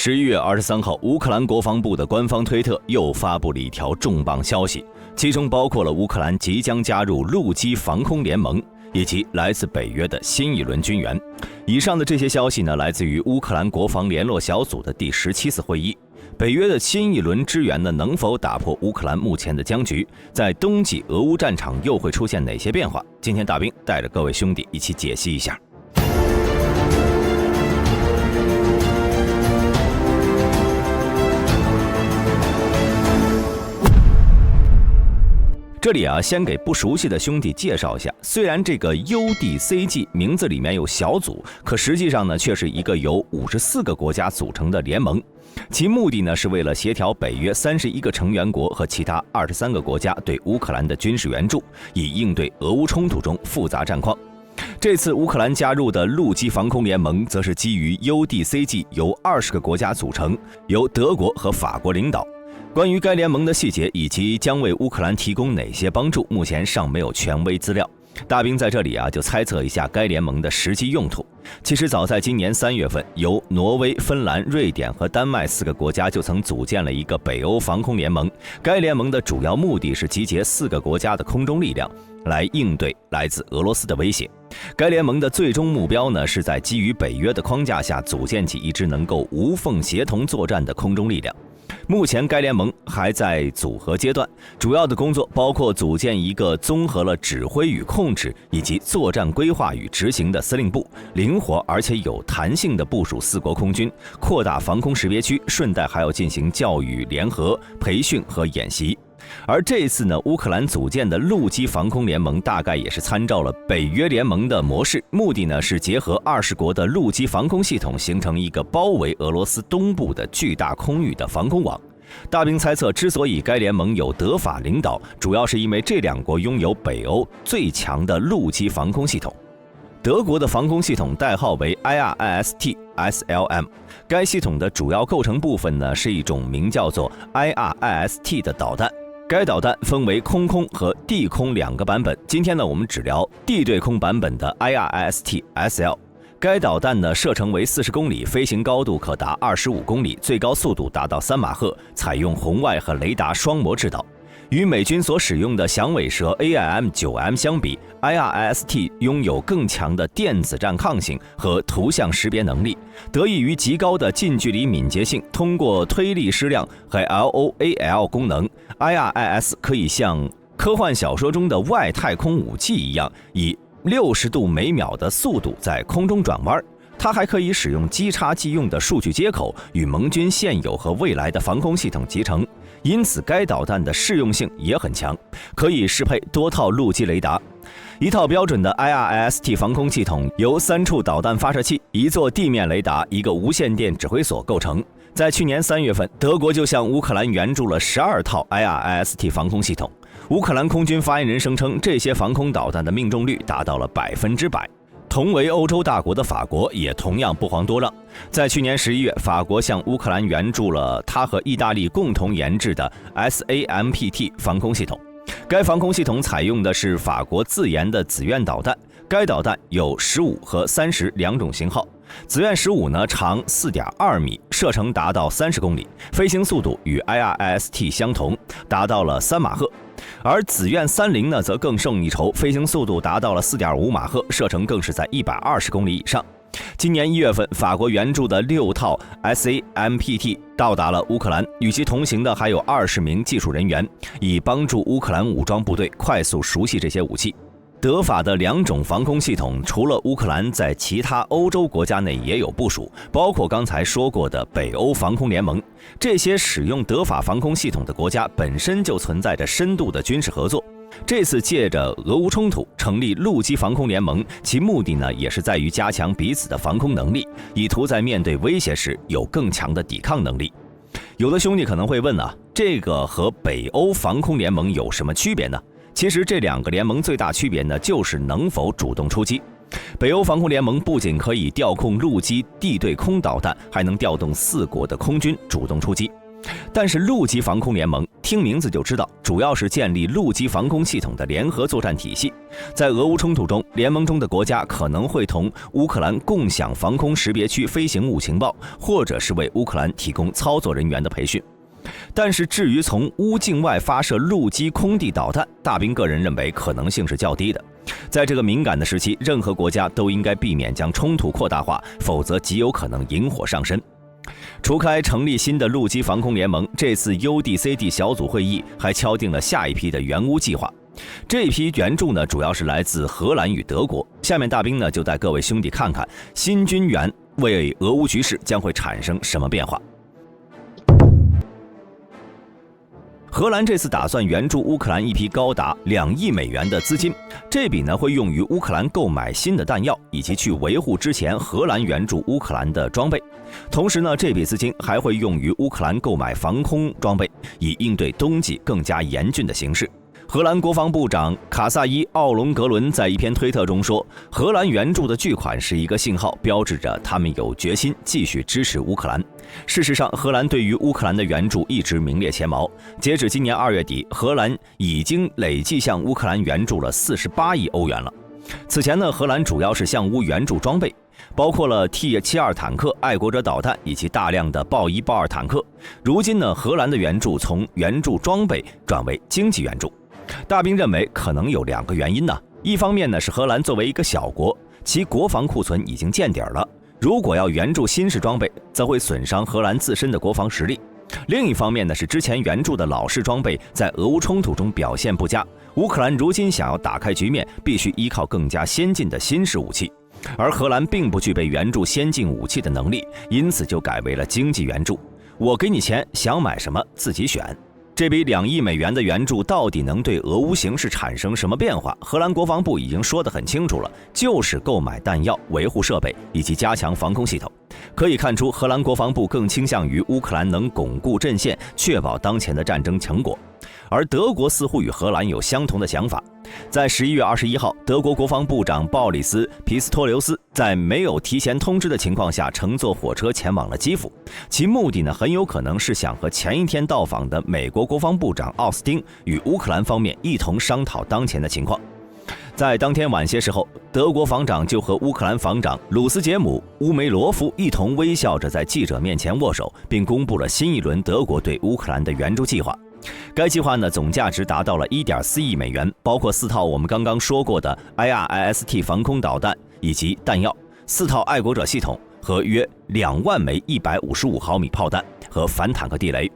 11月23号，乌克兰国防部的官方推特又发布了一条重磅消息，其中包括了乌克兰即将加入陆基防空联盟，以及来自北约的新一轮军援。以上的这些消息呢，来自于乌克兰国防联络小组的第17次会议。北约的新一轮支援呢，能否打破乌克兰目前的僵局？在冬季俄乌战场又会出现哪些变化？今天大兵带着各位兄弟一起解析一下。这里先给不熟悉的兄弟介绍一下，虽然这个 UDCG 名字里面有小组，可实际上呢，却是一个由54个国家组成的联盟。其目的呢，是为了协调北约31个成员国和其他23个国家对乌克兰的军事援助，以应对俄乌冲突中复杂战况。这次乌克兰加入的陆基防空联盟，则是基于 UDCG 由20个国家组成，由德国和法国领导。关于该联盟的细节以及将为乌克兰提供哪些帮助，目前尚没有权威资料。大兵在这里就猜测一下该联盟的实际用途。其实早在今年3月份，由挪威、芬兰、瑞典和丹麦4个国家就曾组建了一个北欧防空联盟。该联盟的主要目的是集结4个国家的空中力量，来应对来自俄罗斯的威胁。该联盟的最终目标呢，是在基于北约的框架下组建起一支能够无缝协同作战的空中力量。目前该联盟还在组合阶段，主要的工作包括组建一个综合了指挥与控制以及作战规划与执行的司令部，灵活而且有弹性的部署4国空军，扩大防空识别区，顺带还要进行教育联合培训和演习。而这次呢，乌克兰组建的陆基防空联盟大概也是参照了北约联盟的模式，目的呢是结合20国的陆基防空系统，形成一个包围俄罗斯东部的巨大空域的防空网。大兵猜测，之所以该联盟有德法领导，主要是因为这2国拥有北欧最强的陆基防空系统。德国的防空系统代号为 IRIS-T-SLM， 该系统的主要构成部分呢是一种名叫做 IRIS-T 的导弹。该导弹分为空和地空2个版本，今天呢我们只聊地对空版本的 IRIS-T-SL。该导弹呢射程为40公里，飞行高度可达25公里，最高速度达到3马赫，采用红外和雷达双模制导。与美军所使用的响尾蛇 AIM-9M 相比， IRIS-T 拥有更强的电子战抗性和图像识别能力，得益于极高的近距离敏捷性，通过推力矢量和 LOAL 功能， IRIS 可以像科幻小说中的外太空武器一样，以60度每秒的速度在空中转弯。它还可以使用即插即用的数据接口，与盟军现有和未来的防空系统集成，因此该导弹的适用性也很强，可以适配多套陆基雷达。一套标准的 IRIS-T 防空系统由3处导弹发射器、1座地面雷达、1个无线电指挥所构成。在去年3月份，德国就向乌克兰援助了12套 IRIS-T 防空系统。乌克兰空军发言人声称，这些防空导弹的命中率达到了100%。同为欧洲大国的法国也同样不遑多让，在去年11月，法国向乌克兰援助了它和意大利共同研制的 SAMPT 防空系统。该防空系统采用的是法国自研的紫苑导弹，该导弹有15和30两种型号。紫苑15呢长4.2米，射程达到30公里，飞行速度与 IRIS-T 相同，达到了3马赫。而紫苑30呢则更胜一筹，飞行速度达到了4.5马赫，射程更是在120公里以上。今年1月份，法国援助的6套 SAMPT 到达了乌克兰，与其同行的还有20名技术人员，以帮助乌克兰武装部队快速熟悉这些武器。德法的2种防空系统，除了乌克兰，在其他欧洲国家内也有部署，包括刚才说过的北欧防空联盟。这些使用德法防空系统的国家本身就存在着深度的军事合作。这次借着俄乌冲突成立陆基防空联盟，其目的呢也是在于加强彼此的防空能力，以图在面对威胁时有更强的抵抗能力。有的兄弟可能会问这个和北欧防空联盟有什么区别呢？其实这2个联盟最大区别呢，就是能否主动出击。北欧防空联盟不仅可以调控陆基地对空导弹，还能调动4国的空军主动出击。但是陆基防空联盟听名字就知道，主要是建立陆基防空系统的联合作战体系。在俄乌冲突中，联盟中的国家可能会同乌克兰共享防空识别区飞行物情报，或者是为乌克兰提供操作人员的培训。但是至于从乌境外发射陆基空地导弹，大兵个人认为可能性是较低的。在这个敏感的时期，任何国家都应该避免将冲突扩大化，否则极有可能引火上身。除开成立新的陆基防空联盟，这次 UDCD 小组会议还敲定了下一批的援乌计划。这批援助呢，主要是来自荷兰与德国。下面大兵呢就带各位兄弟看看新军援为俄乌局势将会产生什么变化。荷兰这次打算援助乌克兰一批高达2亿美元的资金，这笔呢会用于乌克兰购买新的弹药，以及去维护之前荷兰援助乌克兰的装备。同时呢，这笔资金还会用于乌克兰购买防空装备，以应对冬季更加严峻的形势。荷兰国防部长卡萨伊·奥隆格伦在一篇推特中说，荷兰援助的巨款是一个信号，标志着他们有决心继续支持乌克兰。事实上，荷兰对于乌克兰的援助一直名列前茅。截止今年2月底，荷兰已经累计向乌克兰援助了48亿欧元了。此前呢，荷兰主要是向乌援助装备，包括了 T-72 坦克、爱国者导弹以及大量的豹1、豹2坦克。如今呢，荷兰的援助从援助装备转为经济援助。大兵认为可能有2个原因呢。一方面呢，是荷兰作为一个小国，其国防库存已经见底了，如果要援助新式装备，则会损伤荷兰自身的国防实力。另一方面呢，是之前援助的老式装备在俄乌冲突中表现不佳，乌克兰如今想要打开局面，必须依靠更加先进的新式武器，而荷兰并不具备援助先进武器的能力，因此就改为了经济援助。我给你钱，想买什么自己选。这笔2亿美元的援助到底能对俄乌形势产生什么变化？荷兰国防部已经说得很清楚了，就是购买弹药、维护设备以及加强防空系统。可以看出，荷兰国防部更倾向于乌克兰能巩固阵线，确保当前的战争成果。而德国似乎与荷兰有相同的想法。在11月21号，德国国防部长鲍里斯·皮斯托留斯在没有提前通知的情况下乘坐火车前往了基辅，其目的呢，很有可能是想和前一天到访的美国国防部长奥斯汀与乌克兰方面一同商讨当前的情况。在当天晚些时候，德国防长就和乌克兰防长鲁斯杰姆·乌梅罗夫一同微笑着在记者面前握手，并公布了新一轮德国对乌克兰的援助计划。该计划呢，总价值达到了 1.4 亿美元，包括4套我们刚刚说过的 IRIS-T 防空导弹以及弹药，4套爱国者系统和约2万枚155毫米炮弹和反坦克地雷。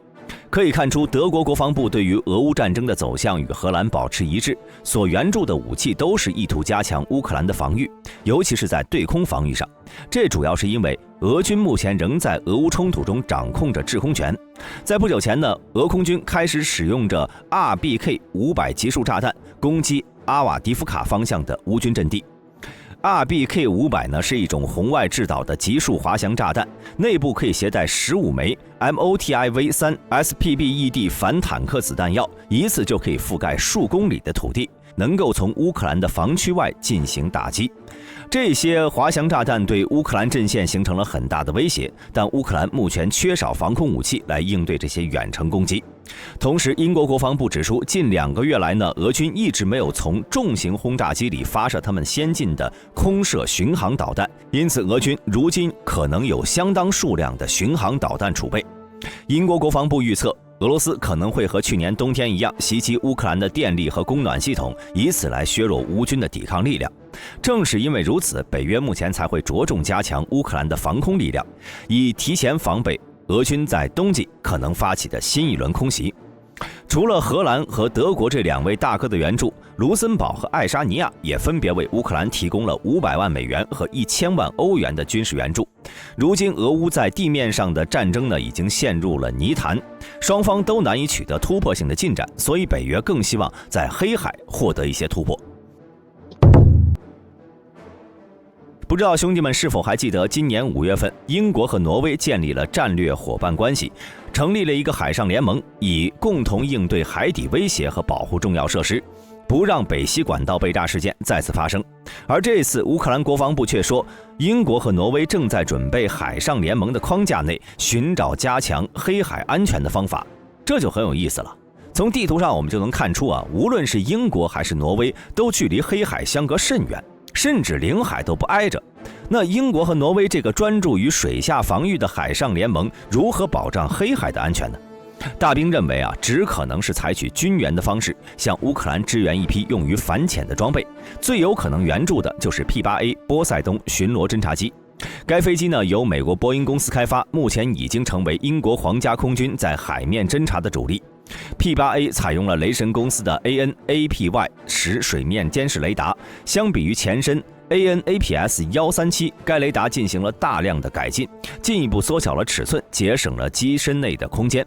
可以看出，德国国防部对于俄乌战争的走向与荷兰保持一致，所援助的武器都是意图加强乌克兰的防御，尤其是在对空防御上。这主要是因为俄军目前仍在俄乌冲突中掌控着制空权。在不久前呢，俄空军开始使用着 RBK-500 集束炸弹攻击阿瓦迪夫卡方向的乌军阵地。RBK-500 呢是一种红外制导的集束滑翔炸弹，内部可以携带15枚 MOTIV-3 SPBED 反坦克子弹药，一次就可以覆盖数公里的土地，能够从乌克兰的防区外进行打击。这些滑翔炸弹对乌克兰阵线形成了很大的威胁，但乌克兰目前缺少防空武器来应对这些远程攻击。同时，英国国防部指出，近2个月来呢，俄军一直没有从重型轰炸机里发射他们先进的空射巡航导弹，因此俄军如今可能有相当数量的巡航导弹储备。英国国防部预测，俄罗斯可能会和去年冬天一样袭击乌克兰的电力和供暖系统，以此来削弱乌军的抵抗力量。正是因为如此，北约目前才会着重加强乌克兰的防空力量，以提前防备俄军在冬季可能发起的新一轮空袭。除了荷兰和德国这2位大哥的援助，卢森堡和爱沙尼亚也分别为乌克兰提供了500万美元和1000万欧元的军事援助。如今俄乌在地面上的战争呢，已经陷入了泥潭，双方都难以取得突破性的进展，所以北约更希望在黑海获得一些突破。不知道兄弟们是否还记得，今年5月份，英国和挪威建立了战略伙伴关系，成立了一个海上联盟，以共同应对海底威胁和保护重要设施，不让北溪管道被炸事件再次发生。而这次乌克兰国防部却说，英国和挪威正在准备海上联盟的框架内寻找加强黑海安全的方法，这就很有意思了。从地图上我们就能看出无论是英国还是挪威，都距离黑海相隔甚远，甚至领海都不挨着。那英国和挪威这个专注于水下防御的海上联盟，如何保障黑海的安全呢？大兵认为只可能是采取军援的方式，向乌克兰支援一批用于反潜的装备。最有可能援助的就是 P8A 波塞冬巡逻侦察机。该飞机呢由美国波音公司开发，目前已经成为英国皇家空军在海面侦察的主力。P8A 采用了雷神公司的 AN/APY-10水面监视雷达，相比于前身 AN/APS-137， 该雷达进行了大量的改进，进一步缩小了尺寸，节省了机身内的空间。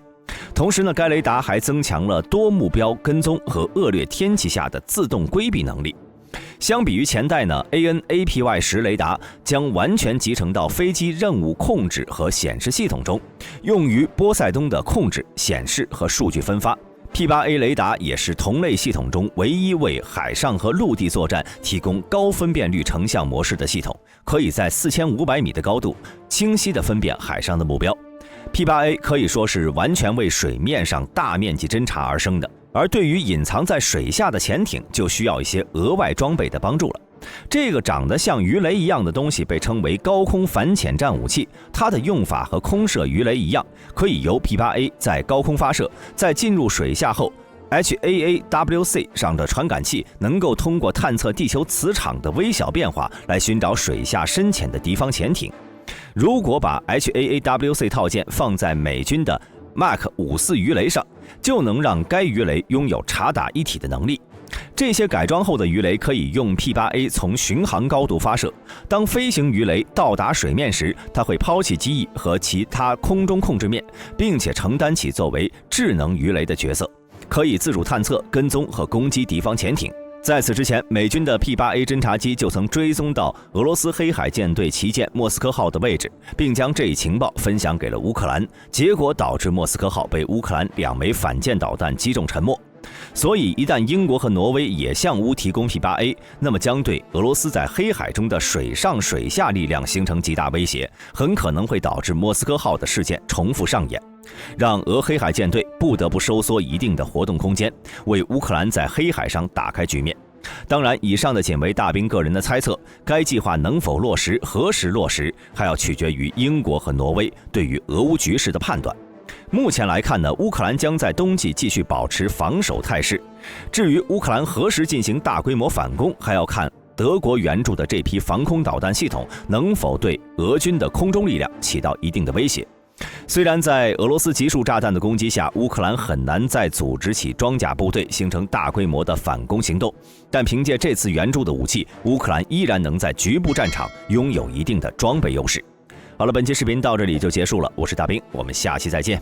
同时呢，该雷达还增强了多目标跟踪和恶劣天气下的自动规避能力。相比于前代呢 ，AN/APY-10雷达将完全集成到飞机任务控制和显示系统中，用于波塞冬的控制、显示和数据分发。P8A 雷达也是同类系统中唯一为海上和陆地作战提供高分辨率成像模式的系统，可以在4500米的高度清晰地分辨海上的目标。P8A 可以说是完全为水面上大面积侦察而生的，而对于隐藏在水下的潜艇就需要一些额外装备的帮助了。这个长得像鱼雷一样的东西被称为高空反潜战武器，它的用法和空射鱼雷一样，可以由 P8A 在高空发射，在进入水下后，HAAWC 上的传感器能够通过探测地球磁场的微小变化来寻找水下深潜的敌方潜艇。如果把 HAAWC 套件放在美军的 Mach 54鱼雷上，就能让该鱼雷拥有察打一体的能力。这些改装后的鱼雷可以用 P8A 从巡航高度发射，当飞行鱼雷到达水面时，它会抛弃机翼和其他空中控制面，并且承担起作为智能鱼雷的角色，可以自主探测、跟踪和攻击敌方潜艇。在此之前，美军的 P8A 侦察机就曾追踪到俄罗斯黑海舰队旗舰莫斯科号的位置，并将这一情报分享给了乌克兰，结果导致莫斯科号被乌克兰2枚反舰导弹击中沉没。所以一旦英国和挪威也向乌提供 P8A， 那么将对俄罗斯在黑海中的水上水下力量形成极大威胁，很可能会导致莫斯科号的事件重复上演，让俄黑海舰队不得不收缩一定的活动空间，为乌克兰在黑海上打开局面。当然，以上的仅为大兵个人的猜测，该计划能否落实、何时落实，还要取决于英国和挪威对于俄乌局势的判断。目前来看呢，乌克兰将在冬季继续保持防守态势。至于乌克兰何时进行大规模反攻，还要看德国援助的这批防空导弹系统能否对俄军的空中力量起到一定的威胁。虽然在俄罗斯集束炸弹的攻击下，乌克兰很难再组织起装甲部队形成大规模的反攻行动，但凭借这次援助的武器，乌克兰依然能在局部战场拥有一定的装备优势。好了，本期视频到这里就结束了，我是大兵，我们下期再见。